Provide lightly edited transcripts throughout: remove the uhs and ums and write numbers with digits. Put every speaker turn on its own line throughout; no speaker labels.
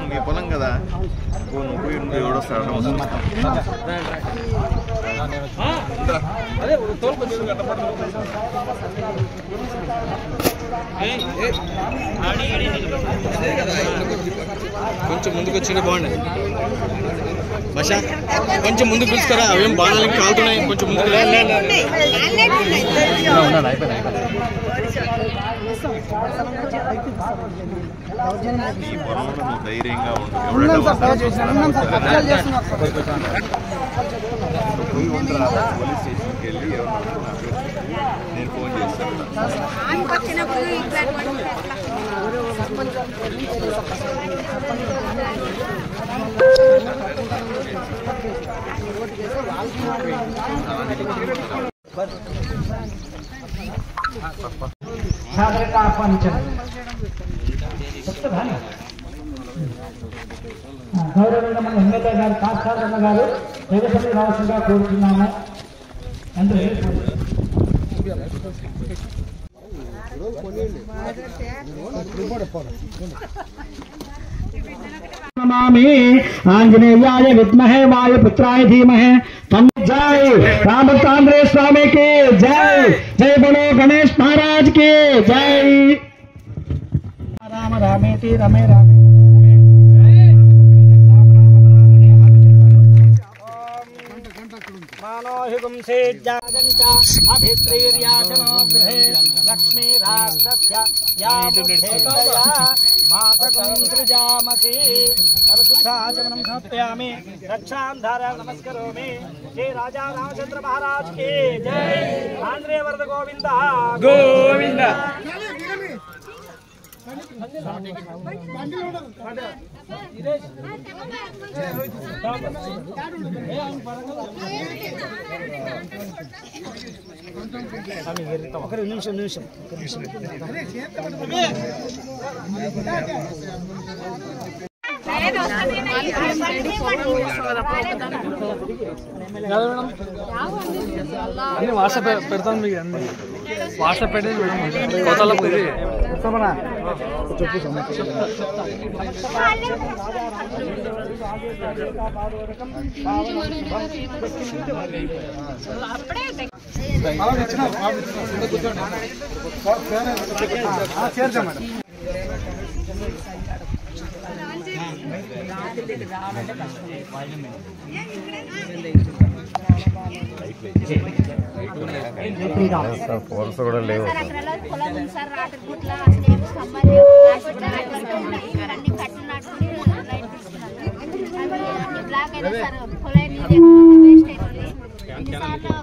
మీ పొలం కదా నువ్వు ఎవడొస్తాడు కొంచెం ముందుకు వచ్చినా బాగుండదు భాష కొంచెం ముందుకు పిలుచుకోరా అవేం బాణాలకి కాలుతున్నాయి కొంచెం ముందుకు ధైర్యంగా ఉండు పోలీస్ స్టేషన్కి వెళ్ళి నేను ఫోన్ చేస్తాను
గౌరవమైన మన ఎమ్మెల్యే గారు కాస్తారన్న గారు దేవసభ రావాల్సిందిగా కోరుతున్నాము. అంటే నమామి ఆంజనేయాయ విద్మహే వాయుపుత్రాయ ధీమహే జై రామచంద్ర స్వామికి జై. జై బలో గణేష్ మహారాజ్ కి జై. రామ రామేతి రమే రామే లక్ష్మీ రాష్ట్రస్య సృజామసి సమర్పయామి రక్షాంధార నమస్కరోమి. శ్రీ రాజా రామచంద్ర మహారాజ్ కి జై. ఆంధ్రే వరద గోవింద గోవింద. ఒక నిమిషం అన్ని వాట్సాప్ పెడతాను మీకు. అన్ని వాట్సాప్ పెట్టేది కొత్తలకు ఇది
ఫోన్స్ కూడా లేవు.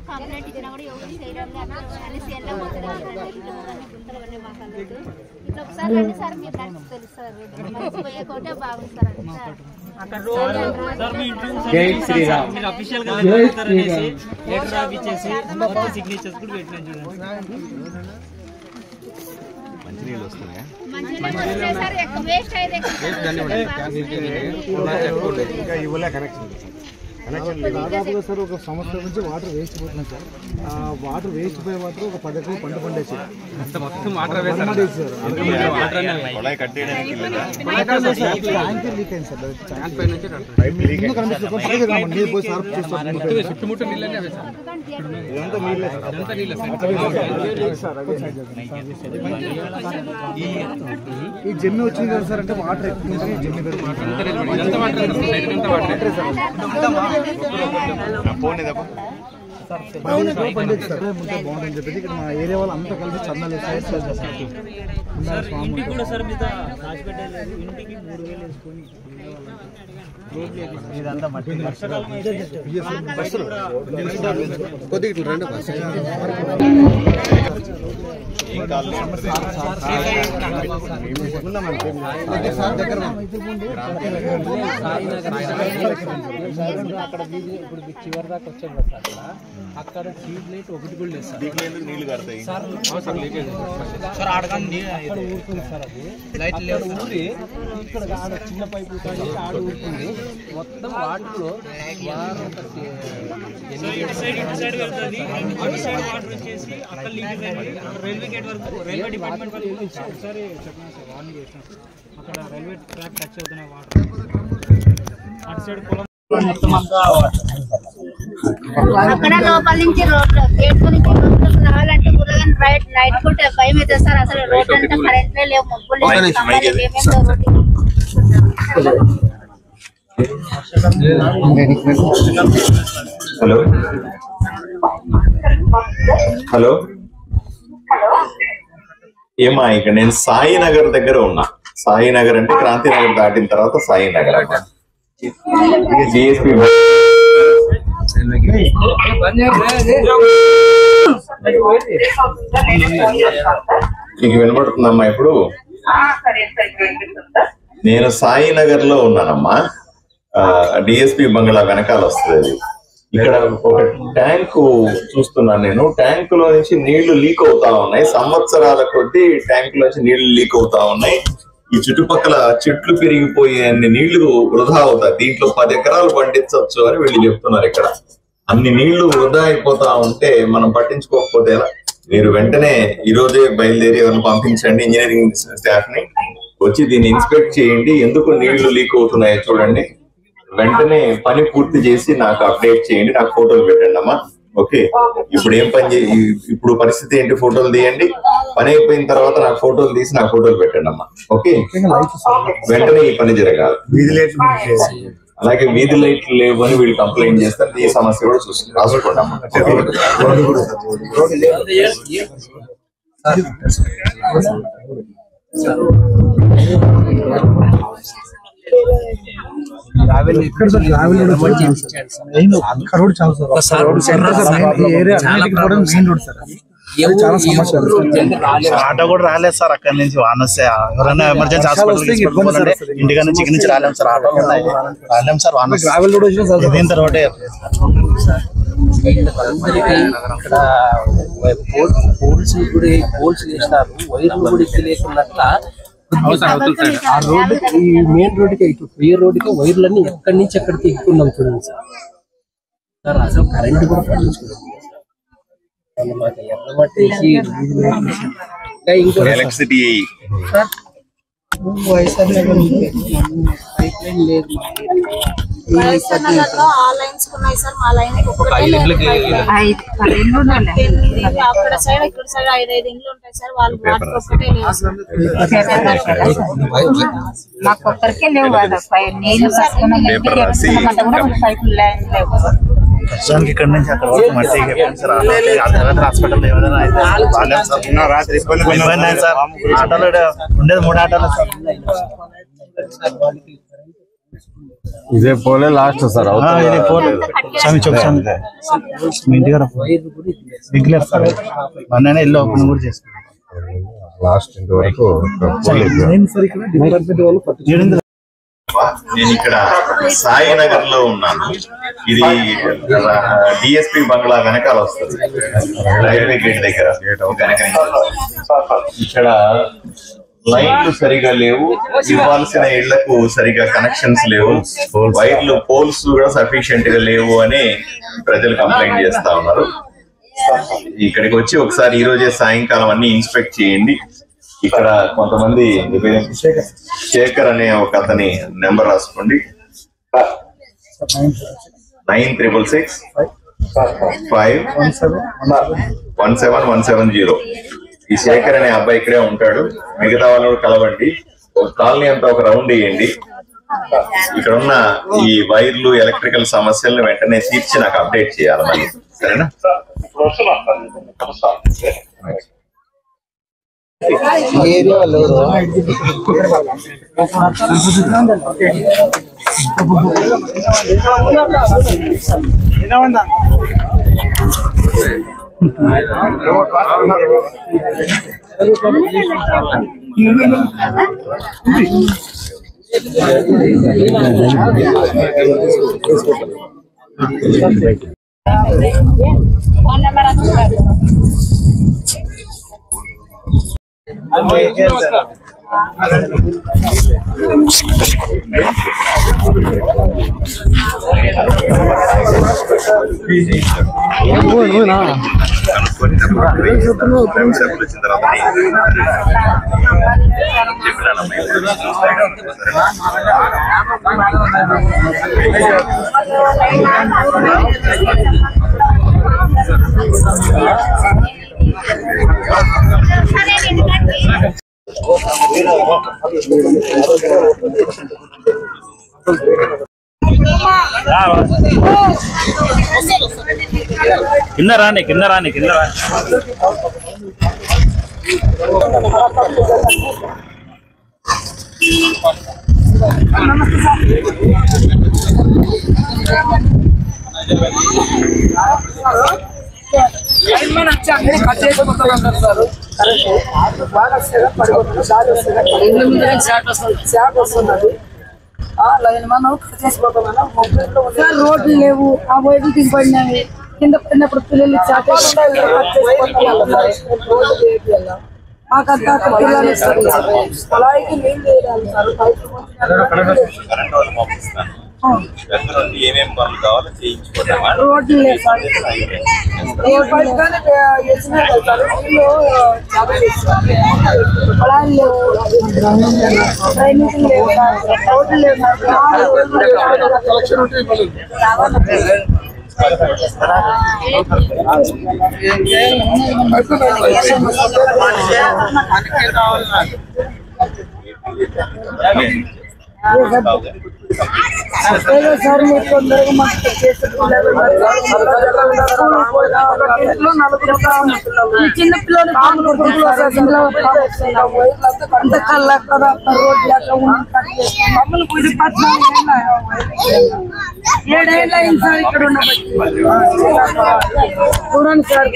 కంప్లైంట్ ఇచ్చినా కూడా ఎవరు చేయడం అనేసి ఇట్లా ఒకసారి రండి సార్ మీ ఫ్రెండ్స్ తెలుసు పోయే కోటే బాగుంది సార్.
జై శ్రీరామ్.
మంచినీళ్ళు వస్తున్నాయా?
ఇంకా ఇవ్వలే కనెక్షన్. దాదాపుగా సార్ ఒక సంవత్సరం నుంచి వాటర్ వేస్ట్ పోతున్నాయి సార్. వాటర్ వేస్ట్ పోయే వాటర్ ఒక 10 ఎకరాలు పంట పండేసి మొత్తం వాటర్ లీక్ అయింది సార్. నీళ్ళు పోయి సార్ ఈ జమ్మి వచ్చింది కదా సార్. అంటే వాటర్ ఎక్కువ జమ్మి బాగుంటుంది చెప్పేసి ఇక్కడ మా ఏరియా వాళ్ళు అంతా కలిసి చందాలు ఇంటికి కూడా సార్ ఇంటికి 3000 వేసుకొని ఇదంతా మట్టి
కొద్దిగా రండి
అక్కడ ఇప్పుడు చివరి దాకా వచ్చాడు కదా అక్కడ స్ట్రీట్ లైట్ ఒకటి కూడా లేదు సార్.
నీళ్లు కడతాయి
సార్ ఆడకండి అక్కడ ఊరుతుంది సార్. అది లైట్ లేదు ఊరి ఇక్కడ ఆడ చిన్న పైపులు కానీ ఆడ ఊరుతుంది మొత్తం వాటిలో రైల్వే గేట్ వరకు రైల్వే డిపార్ట్మెంట్ ఒకసారి చెప్పిన సార్ వార్నింగ్ చేసిన అక్కడ రైల్వే ట్రాక్ టచ్ అవుతున్నాయి వాటర్ అటు సైడ్ పొలం
అక్కడ లోపల నుంచి రోడ్ గేట్ నుంచి రావాలంటే గురగానే నైట్ పూట భయం అవుతుంది సార్. అసలు రోడ్ అంటే కరెంట్ లేవు, మబ్బులు
హలో హలో ఏమా ఇక్కడ నేను సాయినగర్ దగ్గర ఉన్నా. సాయినగర్ అంటే క్రాంతినగర్ దాటిన తర్వాత సాయినగర్ అట. జిఎస్పి మీకు వినపడుతుందమ్మా ఇప్పుడు? నేను సాయినగర్ లో ఉన్నానమ్మా. డిఎస్పి బంగ్లా వెనకాల వస్తుంది. ఇక్కడ ఒక ట్యాంకు చూస్తున్నాను నేను. ట్యాంకు లో నుంచి నీళ్లు లీక్ అవుతా ఉన్నాయి. సంవత్సరాల కొద్దీ ట్యాంకు నుంచి నీళ్లు లీక్ అవుతా ఉన్నాయి. ఈ చుట్టుపక్కల చెట్లు పెరిగిపోయే అన్ని నీళ్లు వృధా అవుతాయి. దీంట్లో 10 ఎకరాలు పండించవచ్చు అని వీళ్ళు చెప్తున్నారు. ఇక్కడ అన్ని నీళ్లు వృధా అయిపోతా ఉంటే మనం పట్టించుకోకపోతే ఎలా? మీరు వెంటనే ఈ రోజే బయలుదేరి ఎవరిని పంపించండి, ఇంజనీరింగ్ స్టాఫ్ ని వచ్చి దీన్ని ఇన్స్పెక్ట్ చేయండి. ఎందుకు నీళ్లు లీక్ అవుతున్నాయో చూడండి. వెంటనే పని పూర్తి చేసి నాకు అప్డేట్ చేయండి, నాకు ఫోటోలు పెట్టండి అమ్మా. ఓకే, ఇప్పుడు ఏం పని ఇప్పుడు పరిస్థితి ఏంటి? ఫోటోలు తీయండి. పని అయిపోయిన తర్వాత నాకు ఫోటోలు తీసి నాకు ఫోటోలు పెట్టండి అమ్మా. ఓకే, వెంటనే ఈ పని జరగాలి. అలాగే వీధి లైట్లు లేవు అని వీళ్ళు కంప్లైంట్ చేస్తారు. ఈ సమస్య కూడా రాసుకోండి అమ్మా.
ఆటో కూడా రాలేదు సార్. అక్కడి నుంచి వాన వస్తే ఎవరైనా ఎమర్జెన్సీ హాస్పిటల్ ఇంటికా నుంచి ఇక్కడ నుంచి రాలేము సార్. ఆటో రాలేము సార్. వాన దీని తర్వాత
పోల్స్ వేసినారు, వైర్లు కూడా ఎక్కి లేకున్నట్ల ఆ రోడ్డు ఈ మెయిన్ రోడ్డుకి ఏ రోడ్డుకి వైర్లన్నీ ఎక్కడి నుంచి ఎక్కడికి ఎక్కున్నాం చూడండి సార్. అసలు కరెంట్ కూడా పట్టించుకోలేదు.
ఎలక్ట్రిసిటీ
అక్కడ సైడ్ ఇక్కడ సైడ్ 5 ఇండ్లు ఉంటాయి సార్. వాళ్ళు వాటర్ ఒక్కటే మాకు ఒక్కరికే లేవు కదా. నీళ్ళు
ప్రస్తుతానికి ఇక్కడ నుంచి అక్కడ వరకు మట్టి హాస్పిటల్ ఏమైనా రాత్రి ఇబ్బంది సార్. ఆటోలో ఉండేది 3 ఆటోలు సార్.
ఇదే పోలే లాస్ట్ సార్.
ఇది పోలే స్వామి చూసాను మీ ఇంటి గారు రెగ్యులర్ సార్. మొన్న ఇల్లు ఓపెన్ కూడా చేసుకున్నాం
లాస్ట్ ఇంతవరకు.
నేను ఇక్కడ సాయినగర్ లో ఉన్నాను. ఇది డిఎస్పి బంగ్లా వెనకాల వస్తుంది, రైల్వే గేట్ దగ్గర. ఇక్కడ లైన్లు సరిగా లేవు, ఇవ్వాల్సిన ఇళ్లకు సరిగా కనెక్షన్స్ లేవు, వైర్లు పోల్స్ కూడా సఫిషియెంట్ గా లేవు అని ప్రజలు కంప్లైంట్ చేస్తా ఉన్నారు. ఇక్కడికి వచ్చి ఒకసారి ఈ రోజే సాయంకాలం అన్ని ఇన్స్పెక్ట్ చేయండి. ఇక్కడ కొంతమంది శేఖర్ అనే ఒక అతని నెంబర్ రాసుకోండి. 96651717170. ఈ శేఖర్ అనే అబ్బాయి ఇక్కడే ఉంటాడు. మిగతా వాళ్ళు కలవండి. ఒక కాలనీ అంతా ఒక రౌండ్ వేయండి. ఇక్కడ ఉన్న ఈ వైర్లు ఎలక్ట్రికల్ సమస్యలను వెంటనే తీర్చి నాకు అప్డేట్ చేయాలి మళ్ళీ. సరేనా?
కింద రాని
రోడ్లు లేవు, ఆ వైపు దిగబడినాయి, కింద పడినప్పుడు పిల్లలు మాకంతా పిల్లలు అలాగే నీళ్ళు వేయాలి సార్. రోడ్లు లేవు సార్, పొలాలు లేవు, డ్రైనేజీ లేవు, రోడ్లు లేవు. సార్ మీరు తొందరగా మాకు చిన్న పిల్లలు అంత కళ్ళ కదా రోడ్లు మమ్మల్ని 7 ఏళ్ళు అయింది సార్ ఇక్కడ ఉన్నప్పటికీ. చూడండి సార్